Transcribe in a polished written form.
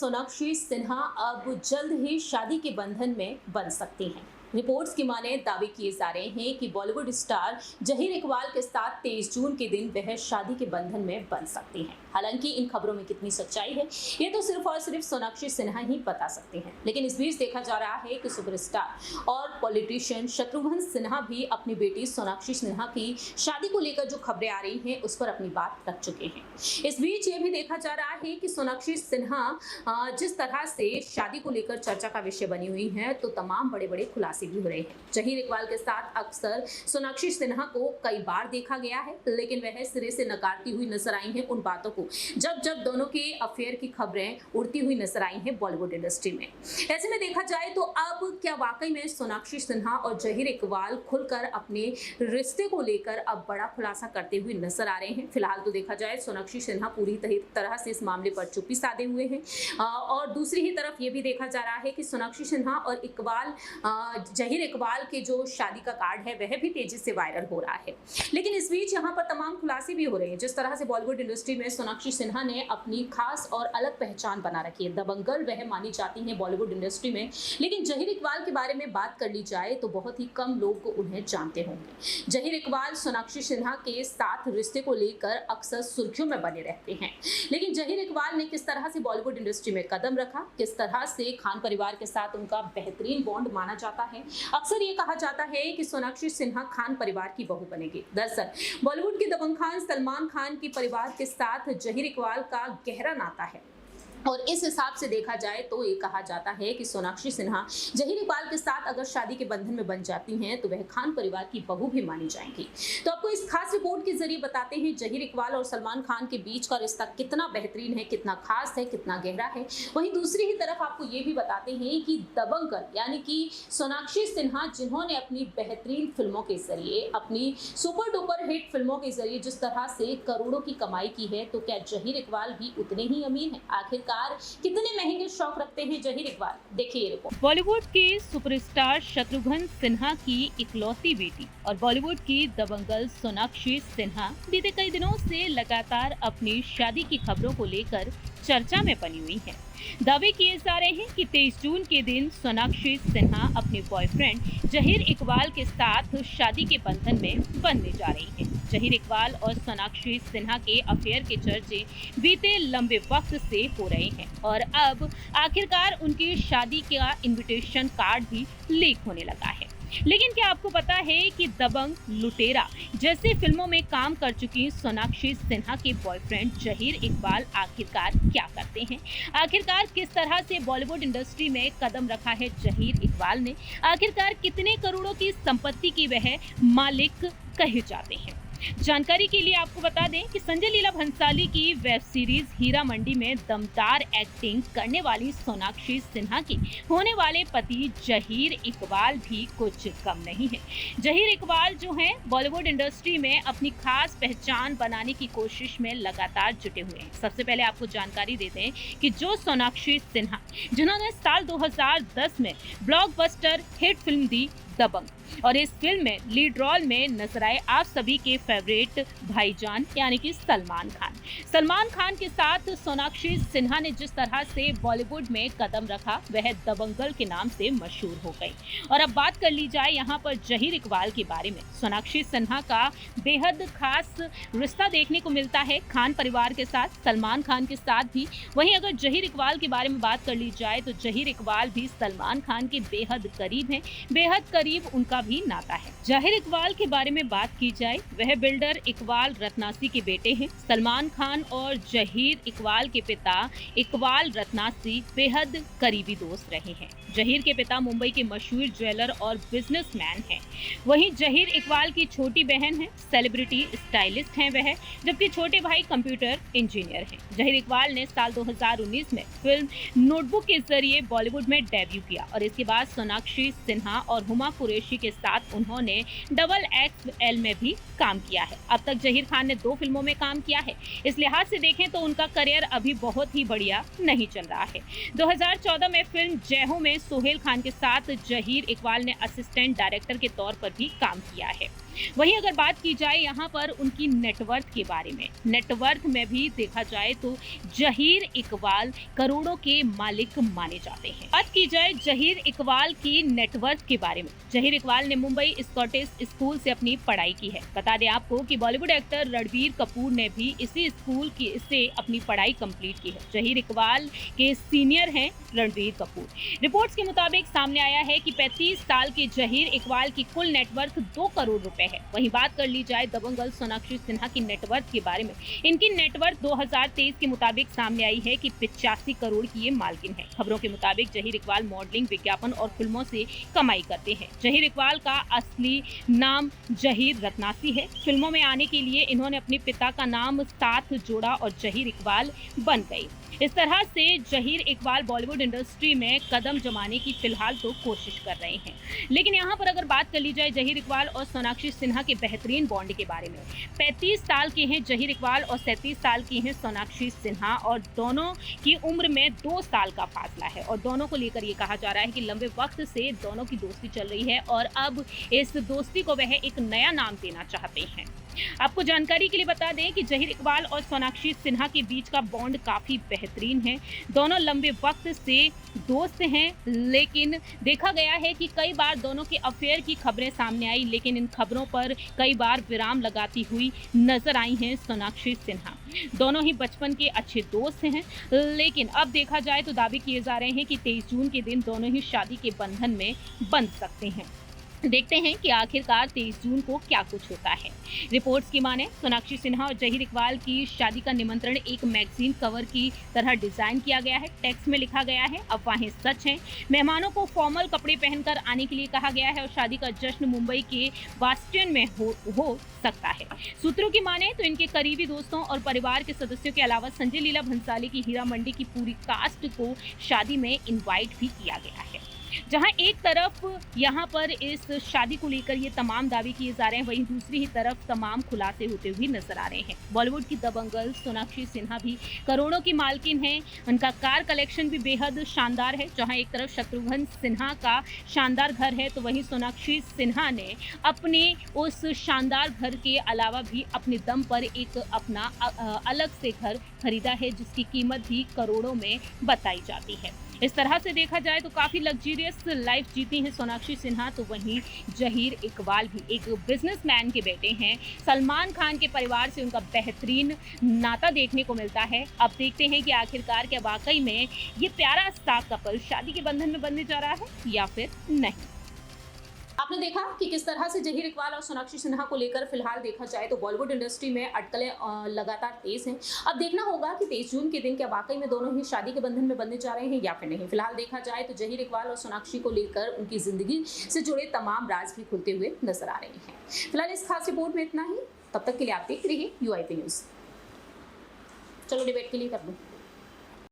सोनाक्षी सिन्हा अब जल्द ही शादी के बंधन में बंध सकती हैं। रिपोर्ट्स की माने दावे किए जा रहे हैं कि बॉलीवुड स्टार जहीर इकबाल के साथ 23 जून के दिन वह शादी के बंधन में बंध सकती हैं। हालांकि इन खबरों में कितनी सच्चाई है ये तो सिर्फ और सिर्फ सोनाक्षी सिन्हा ही बता सकती हैं। लेकिन इस बीच देखा जा रहा है कि सुपरस्टार और पॉलिटिशियन शत्रुघ्न सिन्हा भी अपनी बेटी सोनाक्षी सिन्हा की शादी को लेकर जो खबरें आ रही हैं उस पर अपनी बात रख चुके हैं। इस बीच ये भी देखा जा रहा है कि सोनाक्षी सिन्हा जिस तरह से शादी को लेकर चर्चा का विषय बनी हुई है तो तमाम बड़े बड़े खुलासे भी हो रहे हैं। जहीर इकबाल के साथ अक्सर सोनाक्षी सिन्हा को कई बार देखा गया है, लेकिन वह सिरे से नकारती हुई नजर आई हैं उन बातों को जब दोनों के अफेयर की खबरें उड़ती हुई नजर आई हैं बॉलीवुड इंडस्ट्री में। ऐसे में देखा जाए तो अब क्या वाकई में सोनाक्षी सिन्हा और जहीर इकबाल खुलकर अपने रिश्ते को लेकर अब बड़ा खुलासा करते हुए नजर आ रहे हैं। फिलहाल तो देखा जाए सोनाक्षी सिन्हा पूरी तरह से इस मामले पर चुप्पी साधे हुए हैं और दूसरी ही तरफ ये भी देखा जा रहा है कि सोनाक्षी सिन्हा और इकबाल जहीर इकबाल के जो शादी का कार्ड है वह भी तेजी से वायरल हो रहा है। लेकिन इस बीच यहाँ पर तमाम खुलासे भी हो रहे हैं। जिस तरह से बॉलीवुड इंडस्ट्री में सोनाक्षी सिन्हा ने अपनी खास और अलग पहचान बना रखी है, दबंगल वह मानी जाती हैं बॉलीवुड इंडस्ट्री में। लेकिन जहीर इकबाल के बारे में बात कर ली जाए तो बहुत ही कम लोग उन्हें जानते होंगे। जहीर इकबाल सोनाक्षी सिन्हा के साथ रिश्ते को लेकर अक्सर सुर्खियों में बने रहते हैं। लेकिन जहीर इकबाल ने किस तरह से बॉलीवुड इंडस्ट्री में कदम रखा, किस तरह से खान परिवार के साथ उनका बेहतरीन बॉन्ड माना जाता है। अक्सर ये कहा जाता है कि सोनाक्षी सिन्हा खान परिवार की बहू बनेगी। दरअसल बॉलीवुड के दबंग खान सलमान खान के परिवार के साथ जहीर इकबाल का गहरा नाता है और इस हिसाब से देखा जाए तो ये कहा जाता है कि सोनाक्षी सिन्हा जहीर इकबाल के साथ अगर शादी के बंधन में बन जाती हैं तो वह खान परिवार की बहू भी मानी जाएंगी। तो आपको इस खास रिपोर्ट के जरिए बताते हैं जहीर इकबाल और सलमान खान के बीच का रिश्ता कितना बेहतरीन है, कितना खास है, कितना गहरा है। वहीं दूसरी ही तरफ आपको ये भी बताते हैं कि दबंगल यानी कि सोनाक्षी सिन्हा जिन्होंने अपनी बेहतरीन फिल्मों के जरिए, अपनी सुपर डुपर हिट फिल्मों के जरिए जिस तरह से करोड़ों की कमाई की है, तो क्या जहीर इकबाल भी उतने ही अमीर हैं? आखिरकार कितने महंगे शौक रखते हैं जहीर इकबाल? देखिए रिपोर्ट। बॉलीवुड के सुपरस्टार शत्रुघ्न सिन्हा की इकलौती बेटी और बॉलीवुड की दबंगल सोनाक्षी सिन्हा बीते कई दिनों से लगातार अपनी शादी की खबरों को लेकर चर्चा में बनी हुई है। दावे किए जा रहे हैं कि 23 जून के दिन सोनाक्षी सिन्हा अपने बॉयफ्रेंड जहीर इकबाल के साथ शादी के बंधन में बंधने जा रही हैं। जहीर इकबाल और सोनाक्षी सिन्हा के अफेयर के चर्चे बीते लंबे वक्त से हो रहे हैं और अब आखिरकार उनकी शादी का इनविटेशन कार्ड भी लीक होने लगा है। लेकिन क्या आपको पता है कि दबंग, लुटेरा जैसे फिल्मों में काम कर चुकी सोनाक्षी सिन्हा के बॉयफ्रेंड जहीर इकबाल आखिरकार क्या करते हैं? आखिरकार किस तरह से बॉलीवुड इंडस्ट्री में कदम रखा है जहीर इकबाल ने? आखिरकार कितने करोड़ों की संपत्ति की वह मालिक कहे जाते हैं? जानकारी के लिए आपको बता दें कि संजय लीला भंसाली की वेब सीरीज हीरा मंडी में दमदार एक्टिंग करने वाली सोनाक्षी सिन्हा के होने वाले पति जहीर इकबाल भी कुछ कम नहीं है। जहीर इकबाल जो हैं बॉलीवुड इंडस्ट्री में अपनी खास पहचान बनाने की कोशिश में लगातार जुटे हुए हैं। सबसे पहले आपको जानकारी देते हैं कि जो सोनाक्षी सिन्हा जिन्होंने साल 2010 में ब्लॉकबस्टर हिट फिल्म दी दबंग और इस फिल्म में लीड रोल में नजर आए आप सभी के फेवरेट भाईजान यानी कि सलमान खान। सलमान खान के साथ सोनाक्षी सिन्हा ने जिस तरह से बॉलीवुड में कदम रखा वह दबंगल के नाम से मशहूर हो गई। और अब बात कर ली जाए यहाँ पर जहीर इकबाल के बारे में। सोनाक्षी सिन्हा का बेहद खास रिश्ता देखने को मिलता है खान परिवार के साथ, सलमान खान के साथ भी। वहीं अगर जहीर इकबाल के बारे में बात कर ली जाए तो जहीर इकबाल भी सलमान खान के बेहद करीब हैं, बेहद करीब उनका भी नाता है। जहीर इकबाल के बारे में बात की जाए वह बिल्डर इकबाल रत्नासी के बेटे हैं। सलमान खान और जहीर इकबाल के पिता इकबाल रत्नासी बेहद करीबी दोस्त रहे हैं। जहीर के पिता मुंबई के मशहूर ज्वेलर और बिजनेसमैन हैं। वहीं जहीर इकबाल की छोटी बहन है सेलिब्रिटी स्टाइलिस्ट हैं वह, जबकि छोटे भाई कंप्यूटर इंजीनियर हैं। जहीर इकबाल ने साल 2019 में फिल्म नोटबुक के जरिए बॉलीवुड में डेब्यू किया और इसके बाद सोनाक्षी सिन्हा और हुमा कुरैशी के साथ उन्होंने XXL में भी काम किया है। अब तक जहीर खान ने 2 फिल्मों में काम किया है। इस लिहाज से देखें तो उनका करियर अभी बहुत ही बढ़िया नहीं चल रहा है। 2014 में फिल्म जय हो में सोहेल खान के साथ जहीर इकबाल ने असिस्टेंट डायरेक्टर के तौर पर भी काम किया है। वहीं अगर बात की जाए यहाँ पर उनकी नेटवर्थ के बारे में, नेटवर्थ में भी देखा जाए तो जहीर इकबाल करोड़ों के मालिक माने जाते हैं। बात की जाए जहीर इकबाल की नेटवर्थ के बारे में, जहीर इकबाल ने मुंबई स्कॉटिश स्कूल से अपनी पढ़ाई की है। बता दें आपको कि बॉलीवुड एक्टर रणबीर कपूर ने भी इसी स्कूल से अपनी पढ़ाई कंप्लीट की है। जहीर इकबाल के सीनियर हैं रणबीर कपूर। रिपोर्ट्स के मुताबिक सामने आया है कि 35 साल के जहीर इकबाल की कुल नेटवर्थ 2 करोड़ रुपए है। वहीं बात कर ली जाए दबंगल सोनाक्षी सिन्हा की नेटवर्थ के बारे में, इनकी नेटवर्थ 2023 के मुताबिक सामने आई है कि 85 करोड़ की ये मालकिन है। खबरों के मुताबिक जहीर इकबाल मॉडलिंग, विज्ञापन और फिल्मों से कमाई करते हैं। जहीर इकबाल का असली नाम जहीर रत्नासी है। फिल्मों में आने के लिए इन्होंने अपने पिता का नाम साथ जोड़ा और जहीर इकबाल बन गई। इस तरह से जहीर इकबाल बॉलीवुड इंडस्ट्री में कदम जमाने की फिलहाल तो कोशिश कर रहे हैं। लेकिन यहाँ पर अगर बात कर ली जाए जहीर इकबाल और सोनाक्षी सिन्हा के बेहतरीन बॉन्ड के बारे में, 35 साल के हैं जहीर इकबाल और 37 साल की हैं सोनाक्षी सिन्हा और दोनों की उम्र में 2 साल का फासला है और दोनों को लेकर ये कहा जा रहा है कि लंबे वक्त से दोनों की दोस्ती चल रही है और अब इस दोस्ती को वह एक नया नाम देना चाहते हैं। आपको जानकारी के लिए बता दें कि जहीर इकबाल और सोनाक्षी सिन्हा के बीच का बॉन्ड काफी बेहतरीन है। दोनों लंबे वक्त से दोस्त हैं, लेकिन देखा गया है कि कई बार दोनों के अफेयर की खबरें सामने आई, लेकिन इन खबरों पर कई बार विराम लगाती हुई नजर आई हैं सोनाक्षी सिन्हा। दोनों ही बचपन के अच्छे दोस्त हैं, लेकिन अब देखा जाए तो दावे किए जा रहे हैं कि 23 जून के दिन दोनों ही शादी के बंधन में बंध सकते हैं। देखते हैं कि आखिरकार 23 जून को क्या कुछ होता है। रिपोर्ट्स की माने सोनाक्षी सिन्हा और जहीर इकबाल की शादी का निमंत्रण एक मैगजीन कवर की तरह डिजाइन किया गया है। टेक्स्ट में लिखा गया है, अफवाहें सच हैं। मेहमानों को फॉर्मल कपड़े पहनकर आने के लिए कहा गया है और शादी का जश्न मुंबई के बास्टियन में हो सकता है। सूत्रों की माने तो इनके करीबी दोस्तों और परिवार के सदस्यों के अलावा संजय लीला भंसाली की हीरा मंडी की पूरी कास्ट को शादी में इनवाइट भी किया गया है। जहां एक तरफ यहां पर इस शादी को लेकर ये तमाम दावे किए जा रहे हैं, वहीं दूसरी ही तरफ तमाम खुलासे होते हुए नजर आ रहे हैं। बॉलीवुड की दबंगल सोनाक्षी सिन्हा भी करोड़ों की मालकिन हैं। उनका कार कलेक्शन भी बेहद शानदार है। जहां एक तरफ शत्रुघ्न सिन्हा का शानदार घर है, तो वहीं सोनाक्षी सिन्हा ने अपने उस शानदार घर के अलावा भी अपने दम पर एक अपना अलग से घर खरीदा है, जिसकी कीमत भी करोड़ों में बताई जाती है। इस तरह से देखा जाए तो काफी लग्जरियस लाइफ जीती हैं सोनाक्षी सिन्हा, तो वहीं जहीर इकबाल भी एक बिजनेसमैन के बेटे हैं। सलमान खान के परिवार से उनका बेहतरीन नाता देखने को मिलता है। अब देखते हैं कि आखिरकार क्या वाकई में ये प्यारा सा कपल शादी के बंधन में बंधने जा रहा है या फिर नहीं। आपने देखा कि किस तरह से जहीर इकबाल और सोनाक्षी सिन्हा को लेकर फिलहाल देखा जाए तो बॉलीवुड इंडस्ट्री में अटकलें लगातार तेज हैं। अब देखना होगा कि 23 जून के दिन क्या वाकई में दोनों ही शादी के बंधन में बंधने जा रहे हैं या फिर नहीं। फिलहाल देखा जाए तो जहीर इकबाल और सोनाक्षी को लेकर उनकी जिंदगी से जुड़े तमाम राज भी खुलते हुए नजर आ रहे हैं। फिलहाल इस खास रिपोर्ट में इतना ही। तब तक के लिए आप देखते रहिए UIP न्यूज़। चलो डिबेट के लिए कर दूँ।